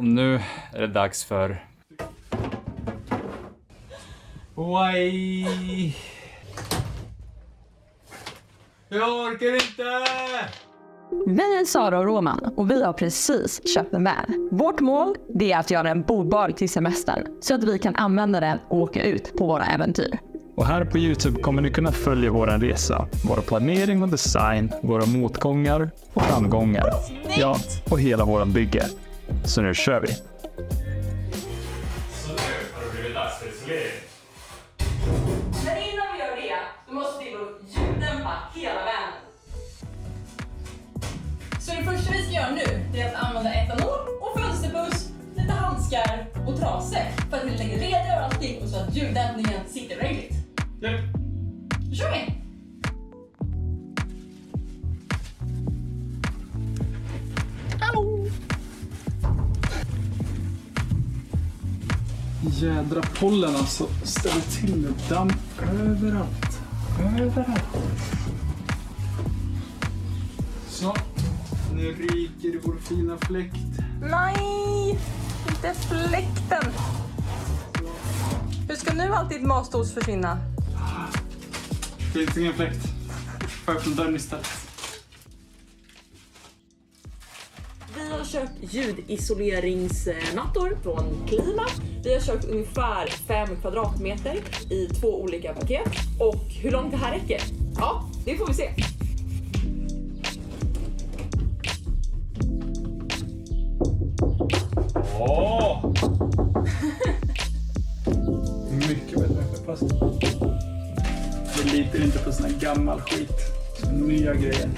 Och nu är det dags för... Why? Jag orkar inte! Vi är Sara och Roman och vi har precis köpt en van. Vårt mål det är att göra den bodbar till semestern så att vi kan använda den och åka ut på våra äventyr. Och här på YouTube kommer ni kunna följa vår resa, vår planering och design, våra motgångar och framgångar. Ja, och hela våran bygge. Så nu kör vi! Så nu har det blivit dags för isolering. Men innan vi gör det, då måste vi ljuddämpa hela vanen. Så det första vi ska göra nu, det är att använda etanol och fönsterpuss, lite handskar och trasor för att vi lägger reda över allting och så att ljuddämpningen sitter ordentligt. Japp. Då kör vi! Hallå! Jädra pollen alltså, ställer till med damp överallt. Så, nu ryker vår fina fläkt. Nej, inte fläkten. Hur ska nu alltid matstos försvinna? Det finns ingen fläkt. Får öppna dörren istället. Vi har köpt ljudisoleringsmattor från Klima. Vi har köpt ungefär 5 kvadratmeter i 2 olika paket. Och hur långt det här räcker? Ja, det får vi se. Åh! Mycket bättre. Fast vi litar inte på sån här gammal skit. Så nya grejer.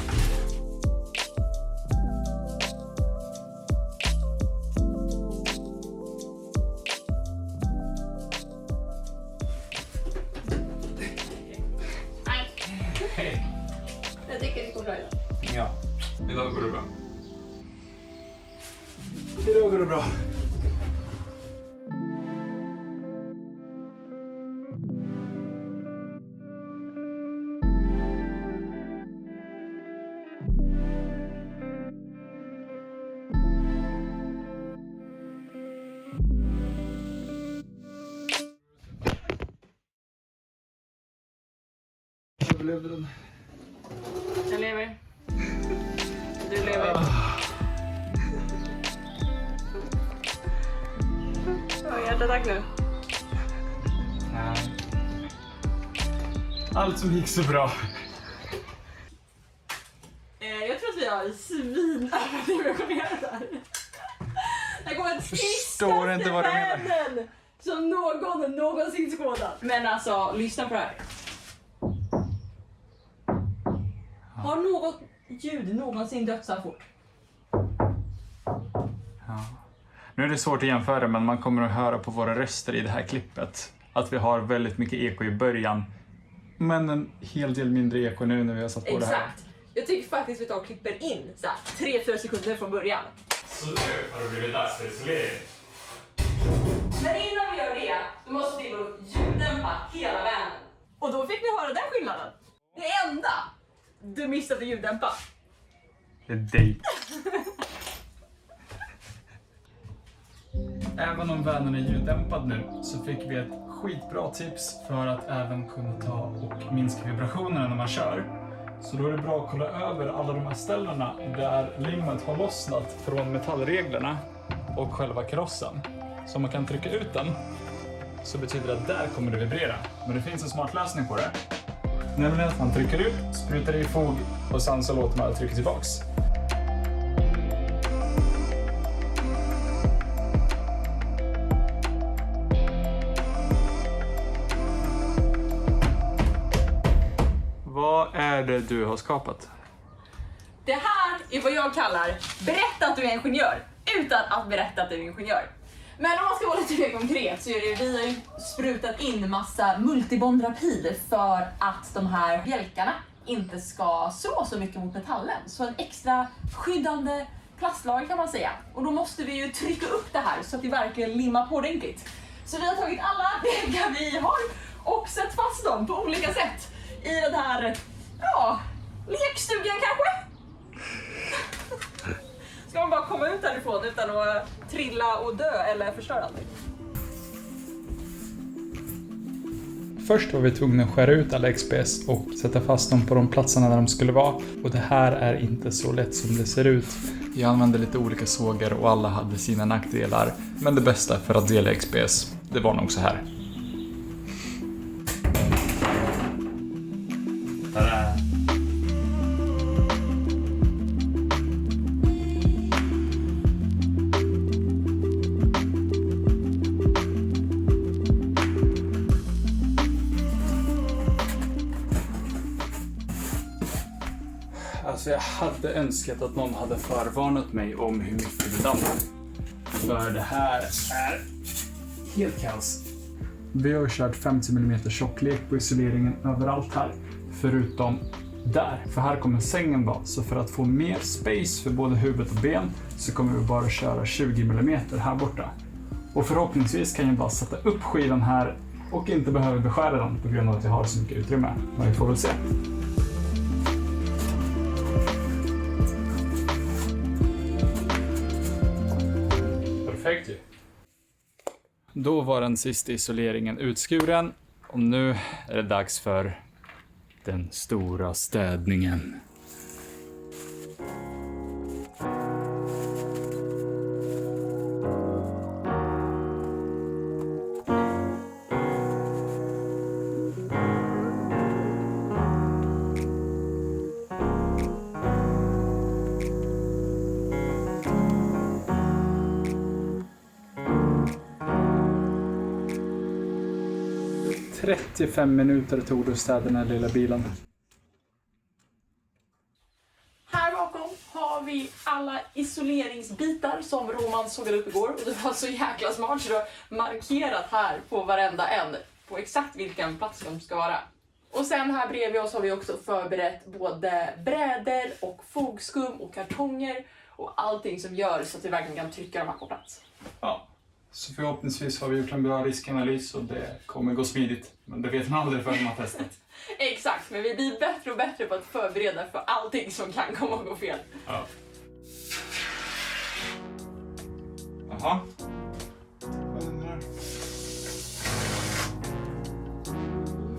Hej. Jag tycker det går bra idag. Ja, idag går det bra. Idag går det bra. Överlevde den. Jag lever. Du lever. Ja, hjärtattack nu. Nej. Allt som gick så bra. Jag tror att vi har svinöverdimensionerat här. Det kommer ett Förstår inte vad du menar. världen som någon någonsin skådat. Men alltså, lyssna på det här. Har något ljud någonsin dött så här fort? Ja. Nu är det svårt att jämföra, men man kommer att höra på våra röster i det här klippet att vi har väldigt mycket eko i början, men en hel del mindre eko nu när vi har satt på det här. Exakt. Jag tycker faktiskt vi tar och klipper in så här 3-4 sekunder från början. Så nu har det blivit dags för isolering. Men innan vi gör det, då måste vi ljuddämpa hela vanen. Och då fick ni höra den skillnaden. Det enda du missade att ljuddämpa. Det är dig. Även om vanen är ljuddämpad nu så fick vi ett skitbra tips för att även kunna ta och minska vibrationerna när man kör. Så då är det bra att kolla över alla de här ställena där limmet har lossnat från metallreglerna och själva karossen. Så om man kan trycka ut den så betyder det att där kommer det vibrera. Men det finns en smart lösning på det. Nämligen att man trycker ut, sprutar i fog och sen så låter man det trycka tillbaks. Vad är det du har skapat? Det här är vad jag kallar berätta att du är ingenjör utan att berätta att du är ingenjör. Men om man ska vara lite mer konkret så är det vi har ju sprutat in massa multibondrapid för att de här bjälkarna inte ska slå så mycket mot metallen. Så en extra skyddande plastlager kan man säga. Och då måste vi ju trycka upp det här så att det verkligen limmar på ordentligt. Så vi har tagit alla väggar vi har och satt fast dem på olika sätt i den här, ja, lekstugan kanske. Ska man bara komma ut därifrån utan att trilla och dö eller förstöra allting? Först var vi tvungna att skära ut alla XPS och sätta fast dem på de platserna där de skulle vara. Och det här är inte så lätt som det ser ut. Jag använde lite olika sågar och alla hade sina nackdelar. Men det bästa för att dela XPS, det var nog så här. Tada! Alltså jag hade önskat att någon hade förvarnat mig om hur mycket det dammar. För det här är helt kaos. Vi har kört 50 mm tjocklek på isoleringen överallt här. Förutom där. För här kommer sängen vara. Så för att få mer space för både huvud och ben så kommer vi bara köra 20 mm här borta. Och förhoppningsvis kan jag bara sätta upp skivan här och inte behöver beskära den på grund av att jag har så mycket utrymme. Men vi får väl se. Perfekt ju. Då var den sista isoleringen utskuren och nu är det dags för den stora städningen. Det 35 minuter tog det att städa den här lilla bilen. Här bakom har vi alla isoleringsbitar som Roman sågade upp igår. Och det var så jäkla smart så du har markerat här på varenda en på exakt vilken plats de ska vara. Och sen här bredvid oss har vi också förberett både brädor och fogskum och kartonger och allting som gör så att vi verkligen kan trycka dem här på plats. Ja, så förhoppningsvis har vi gjort en bra riskanalys och det kommer gå smidigt. Men det vet man aldrig förrän man har testat. Exakt, men vi blir bättre och bättre på att förbereda för allting som kan komma att gå fel. Ja. Jaha.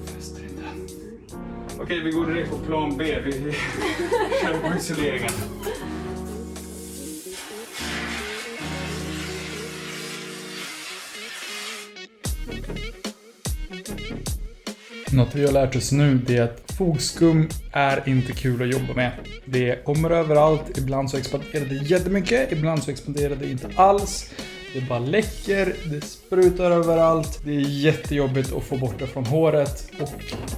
Fäster inte den. Okej, vi går direkt på plan B. Vi kör på isoleringen. Något vi har lärt oss nu är att fogskum är inte kul att jobba med. Det kommer överallt, ibland så expanderar det jättemycket, ibland så expanderar det inte alls. Det bara läcker, det sprutar överallt, det är jättejobbigt att få bort det från håret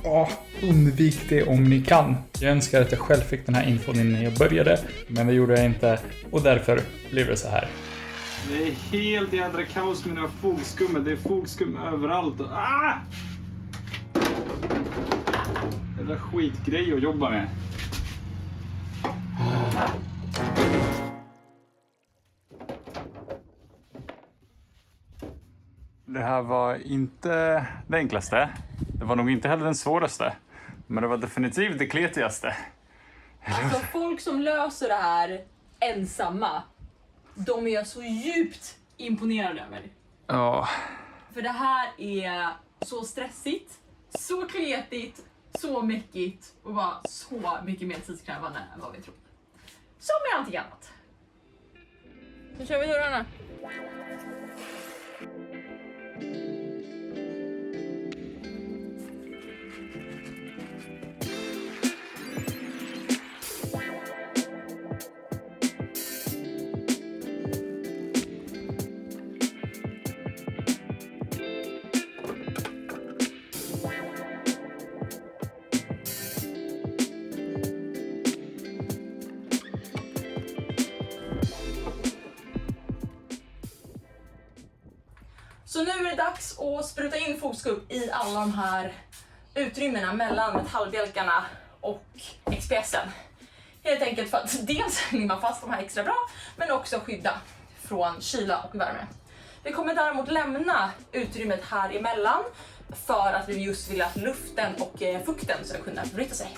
och undvik det om ni kan. Jag önskar att jag själv fick den här infon innan jag började, men det gjorde jag inte och därför blev det så här. Det är helt jädra kaos med det här fogskummet, det är fogskum överallt. Det är skitgrej att jobba med. Det här var inte det enklaste. Det var nog inte heller den svåraste. Men det var definitivt det kletigaste. Alltså folk som löser det här ensamma, de är jag så djupt imponerad över. Ja. För det här är så stressigt, så kletigt, så mäckigt och bara så mycket mer tidskrävande än vad vi trodde. Som med allting annat. Nu kör vi dörrarna. Så nu är det dags att spruta in fogskum i alla de här utrymmena mellan metallbjälkarna och XPSen. Helt enkelt för att dels limma fast de här extra bra, men också skydda från kyla och värme. Vi kommer däremot lämna utrymmet här emellan för att vi just vill att luften och fukten ska kunna bryta sig.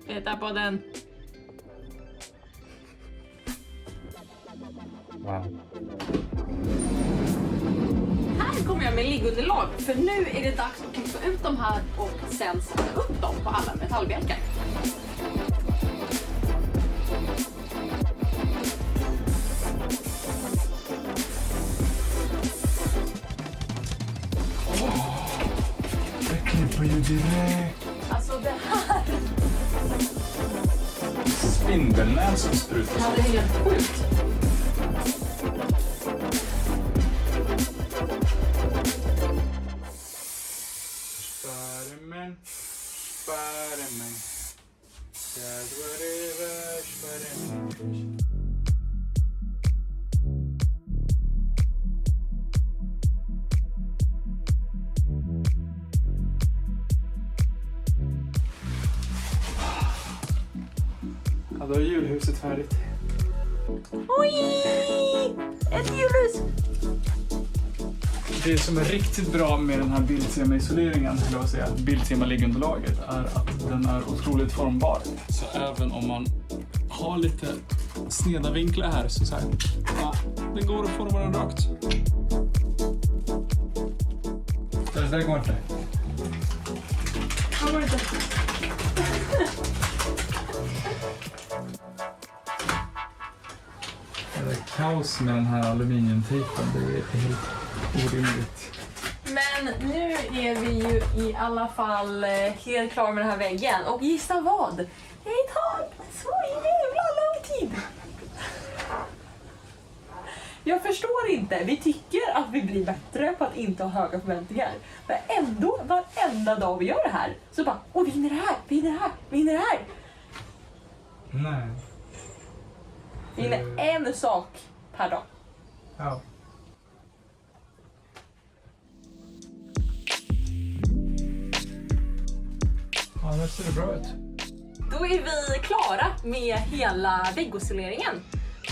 Peta på den. Wow. Här kommer jag med liggunderlag, för nu är det dags att klippa ut de här och sen sätta upp dem på alla metallbjälkar. Det klipper ju direkt. Alltså det här... Spindelnät som sprutar. Ja, det är helt sjukt. Spiderman, Spiderman. That's whatever, Spiderman. Ja, då är julhuset färdigt. Oj! Ett julhus! Det som är riktigt bra med den här Biltema-isoleringen, skulle jag säga, Biltema-liggunderlaget, är att den är otroligt formbar. Så även om man har lite sneda vinklar här så här, ja, det går att forma den rakt. Det där går inte. Det går inte. Det är kaos med den här aluminiumtejpen, det är helt orimligt. Men nu är vi ju i alla fall helt klara med den här väggen. Och gissa vad? Det tar så jävla lång tid. Jag förstår inte. Vi tycker att vi blir bättre på att inte ha höga förväntningar. Men ändå, varenda dag vi gör det här, så bara, åh, vi hinner det här, vi hinner det här, vi hinner det här. Nej. Vi hinner en sak per dag. Ja. Ja, det ser bra ut. Då är vi klara med hela väggisoleringen.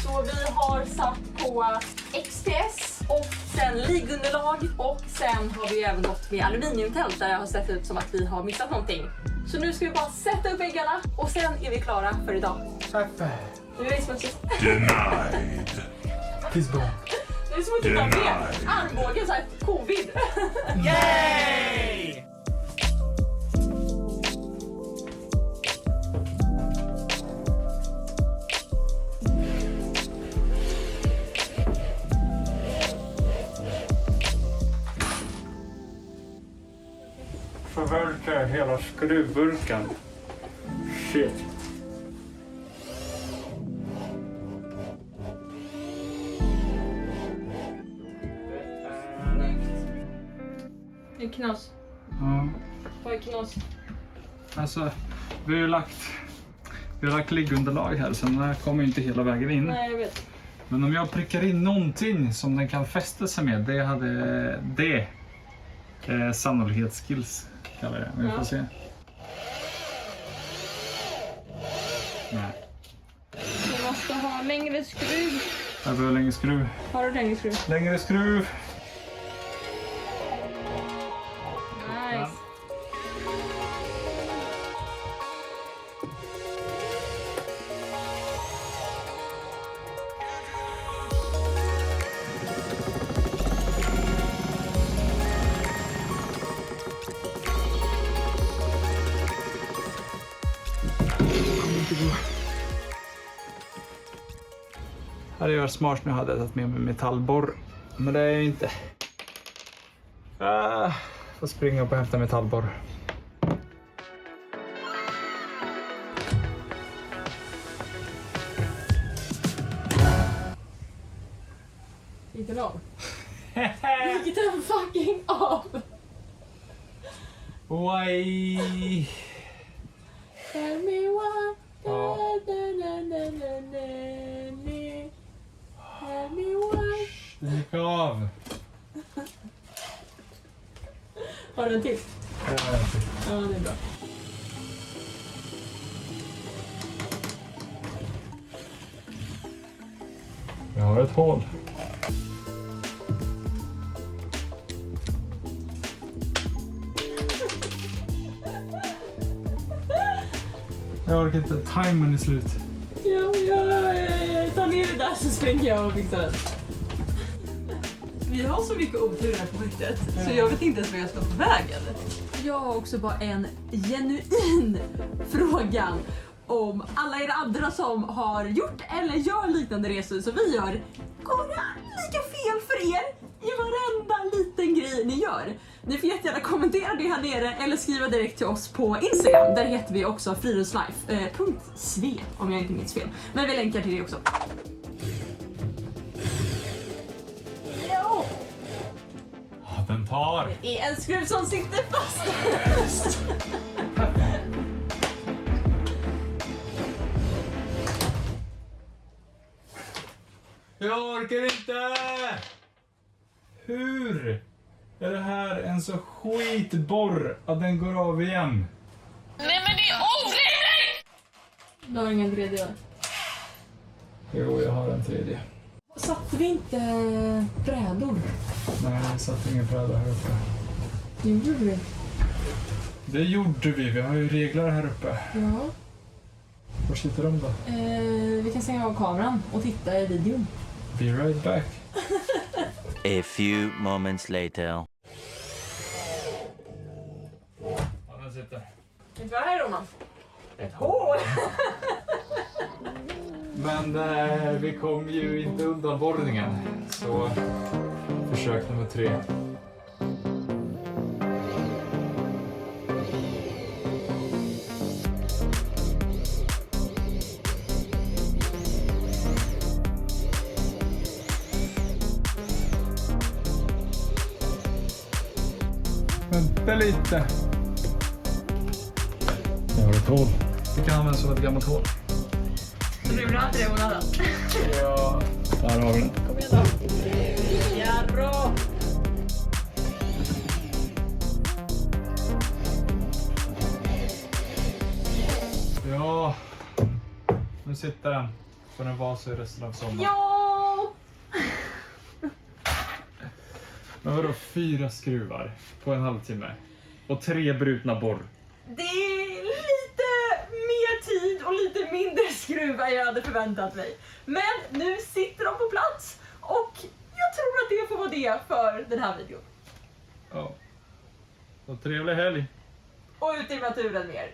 Så vi har satt på XPS och sen liggunderlag och sen har vi även gått med aluminiumtält där jag har sett ut som att vi har missat någonting. Så nu ska vi bara sätta upp väggarna och sen är vi klara för idag. Perfekt. Nu är det smutsigt. Denied. Pissbra. Det är som att titta med armbågen såhär, covid. Yay! Förverkar hela skruvburken. Shit. Det är knas. Ja, Vad är knas? alltså vi har ju lagt liggunderlag här så den här kommer inte hela vägen in. Nej, jag vet. Men om jag prickar in någonting som den kan fästa sig med, det hade det sannolikhetsskills kallar jag det. Vi får se. Nej. Du måste ha längre skruv. Jag behöver längre skruv. Har du längre skruv? Längre skruv. Nice. Hade jag varit smart nu hade jag tagit med mig metallborr. Men det är jag inte. Får springa upp och hämta metallborr. Gick den av? Gick den fucking av? Why? Tell me why. Ja. Tell me why. Det gick av. Har du en till? Ja, det är bra. Jag har ett hål. Jag orkar inte. Timern är slut. Ja, ta ner det där så springer jag och fixar det. Vi har så mycket otur här på projektet så jag vet inte ens vad jag ska på vägen. Jag har också bara en genuin frågan om alla er andra som har gjort eller gör liknande resor som vi gör. Går det lika fel för er i varenda liten grej ni gör? Ni får jättegärna kommentera det här nere eller skriva direkt till oss på Instagram. Där heter vi också friluftslife.sve om jag inte minns fel. Men vi länkar till det också. Den tar. Det är en skruv som sitter fast. Jag orkar inte! Hur är det här en så skitborr att den går av igen? Nej men det är orimligt! Du har ingen tredje va? Jo, jag har en tredje. Satte vi inte brädor? Nej, jag satte ingen bräda här uppe. Det gjorde vi. Det gjorde vi. Vi har ju regler här uppe. Ja. Var sitter de då? Vi kan stänga av kameran och titta i videon. Be right back. A few moments later. Ja, den sitter. Vet du vad det här är, Roman? Ett hål! Men vi kom ju inte undan borrningen. Så försök nummer 3. Vänta lite. Jag har ett hål. Det kan användas som ett gammalt hål. Rullar inte det månaden? Ja, där har vi den. Kom igen då. Jarrå! Ja, nu sitter den. Får den vara så i resten av sommaren. Ja! Men vadå 4 skruvar på en halvtimme? Och 3 brutna borr? Det är lite mer tid och lite mindre skruv än jag hade förväntat mig. Men nu sitter de på plats och jag tror att det får vara det för den här videon. Ja. Så trevlig helg. Och ut i naturen mer.